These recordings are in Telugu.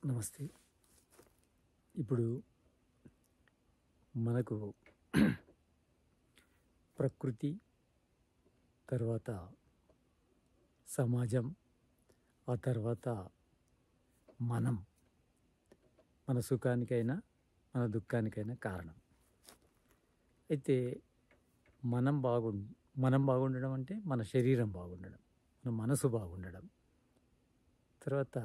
నమస్తే. ఇప్పుడు మనకు ప్రకృతి, తర్వాత సమాజం, ఆ తర్వాత మనం, మన సుఖానికైనా మన దుఃఖానికైనా కారణం. అయితే మనం బాగు మనం బాగుండడం అంటే మన శరీరం బాగుండడం, మన మనసు బాగుండడం. తర్వాత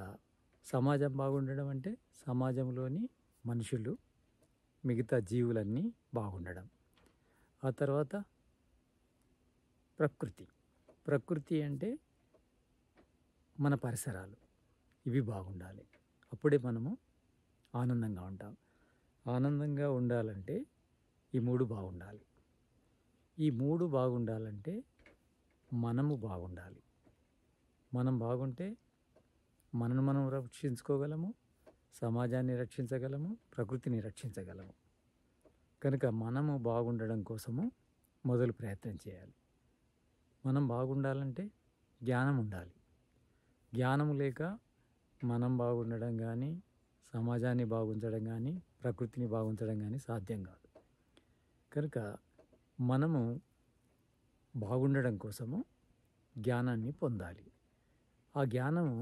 సమాజం బాగుండడం అంటే సమాజంలోని మనుషులు, మిగతా జీవులన్నీ బాగుండడం. ఆ తర్వాత ప్రకృతి అంటే మన పరిసరాలు, ఇవి బాగుండాలి. అప్పుడే మనము ఆనందంగా ఉంటాం. ఆనందంగా ఉండాలంటే ఈ మూడు బాగుండాలి. ఈ మూడు బాగుండాలంటే మనము బాగుండాలి. మనం బాగుంటే మనను మనం రక్షించుకోగలము, సమాజాన్ని రక్షించగలము, ప్రకృతిని రక్షించగలము. కనుక మనము బాగుండడం కోసము మొదలు ప్రయత్నం చేయాలి. మనం బాగుండాలంటే జ్ఞానం ఉండాలి. జ్ఞానం లేక మనం బాగుండడం కానీ, సమాజాన్ని బాగుంచడం కానీ, ప్రకృతిని బాగుంచడం కానీ సాధ్యం కాదు. కనుక మనము బాగుండడం కోసము జ్ఞానాన్ని పొందాలి. ఆ జ్ఞానము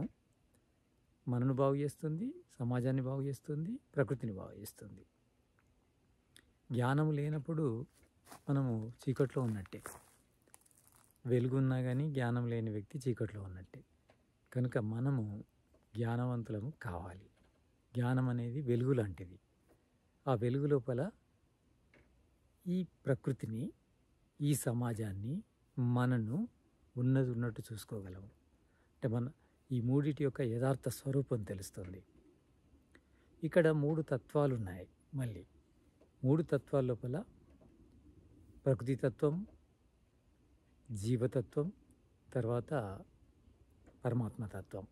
మనను బాగు చేస్తుంది, సమాజాన్ని బాగు చేస్తుంది, ప్రకృతిని బాగు చేస్తుంది. జ్ఞానం లేనప్పుడు మనము చీకట్లో ఉన్నట్టే. వెలుగున్నా కానీ జ్ఞానం లేని వ్యక్తి చీకట్లో ఉన్నట్టే. కనుక మనము జ్ఞానవంతులము కావాలి. జ్ఞానం అనేది వెలుగు లాంటిది. ఆ వెలుగు లోపల ఈ ప్రకృతిని, ఈ సమాజాన్ని, మనను ఉన్నది ఉన్నట్టు చూసుకోగలము. అంటే ఈ మూడిటి యొక్క యథార్థ స్వరూపం తెలుస్తుంది. ఇక్కడ 3 తత్వాలు ఉన్నాయి. మళ్ళీ 3 తత్వాల లోపల ప్రకృతి తత్వం, జీవతత్వం, తర్వాత పరమాత్మతత్వం.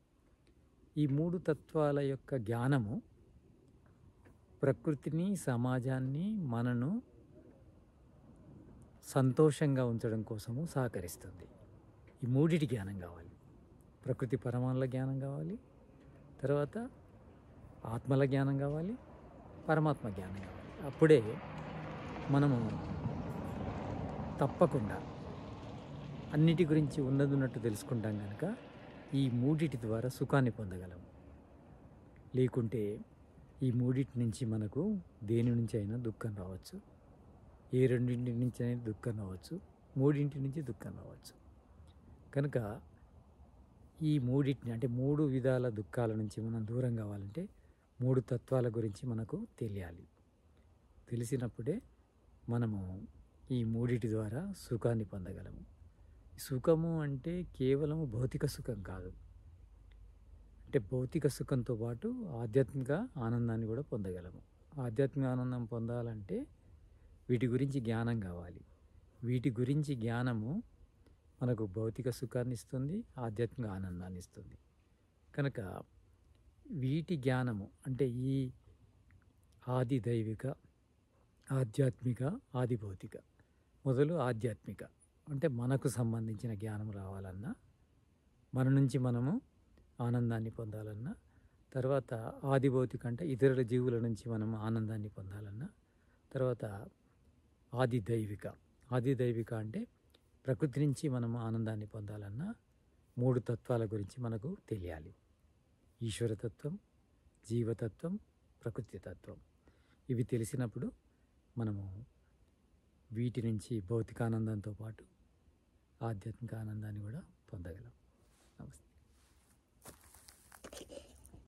ఈ 3 తత్వాల యొక్క జ్ఞానము ప్రకృతిని, సమాజాన్ని, మనను సంతోషంగా ఉంచడం కోసము సహకరిస్తుంది. ఈ మూడిటి జ్ఞానం కావాలి. ప్రకృతి పరమాణుల జ్ఞానం కావాలి, తర్వాత ఆత్మల జ్ఞానం కావాలి, పరమాత్మ జ్ఞానం కావాలి. అప్పుడే మనము తప్పకుండా అన్నిటి గురించి ఉన్నట్టు తెలుసుకుంటాం. కనుక ఈ మూడిటి ద్వారా సుఖాన్ని పొందగలము. లేకుంటే ఈ మూడిటి నుంచి మనకు దేని నుంచి అయినా దుఃఖం రావచ్చు. ఏ రెండింటి నుంచి అయినా దుఃఖం రావచ్చు, మూడింటి నుంచి దుఃఖం రావచ్చు. కనుక ఈ మూడింటిని, అంటే 3 విధాల దుఃఖాల నుంచి మనం దూరం కావాలంటే 3 తత్వాల గురించి మనకు తెలియాలి. తెలిసినప్పుడే మనము ఈ మూడిటి ద్వారా సుఖాన్ని పొందగలము. సుఖము అంటే కేవలం భౌతిక సుఖం కాదు. అంటే భౌతిక సుఖంతో పాటు ఆధ్యాత్మిక ఆనందాన్ని కూడా పొందగలము. ఆధ్యాత్మిక ఆనందం పొందాలంటే వీటి గురించి జ్ఞానం కావాలి. వీటి గురించి జ్ఞానము మనకు భౌతిక సుఖాన్ని ఇస్తుంది, ఆధ్యాత్మిక ఆనందాన్ని ఇస్తుంది. కనుక వీటి జ్ఞానము అంటే ఈ ఆది దైవిక, ఆధ్యాత్మిక, ఆది భౌతిక, మొదలు ఆధ్యాత్మిక అంటే మనకు సంబంధించిన జ్ఞానం రావాలన్నా, మన నుంచి మనము ఆనందాన్ని పొందాలన్నా, తర్వాత ఆది భౌతిక అంటే ఇతరుల జీవుల నుంచి మనము ఆనందాన్ని పొందాలన్నా, తర్వాత ఆది దైవిక అంటే ప్రకృతి నుంచి మనము ఆనందాన్ని పొందాలన్నా 3 తత్వాల గురించి మనకు తెలియాలి. ఈశ్వరతత్వం, జీవతత్వం, ప్రకృతి తత్వం. ఇవి తెలిసినప్పుడు మనము వీటి నుంచి భౌతిక ఆనందంతో పాటు ఆధ్యాత్మిక ఆనందాన్ని కూడా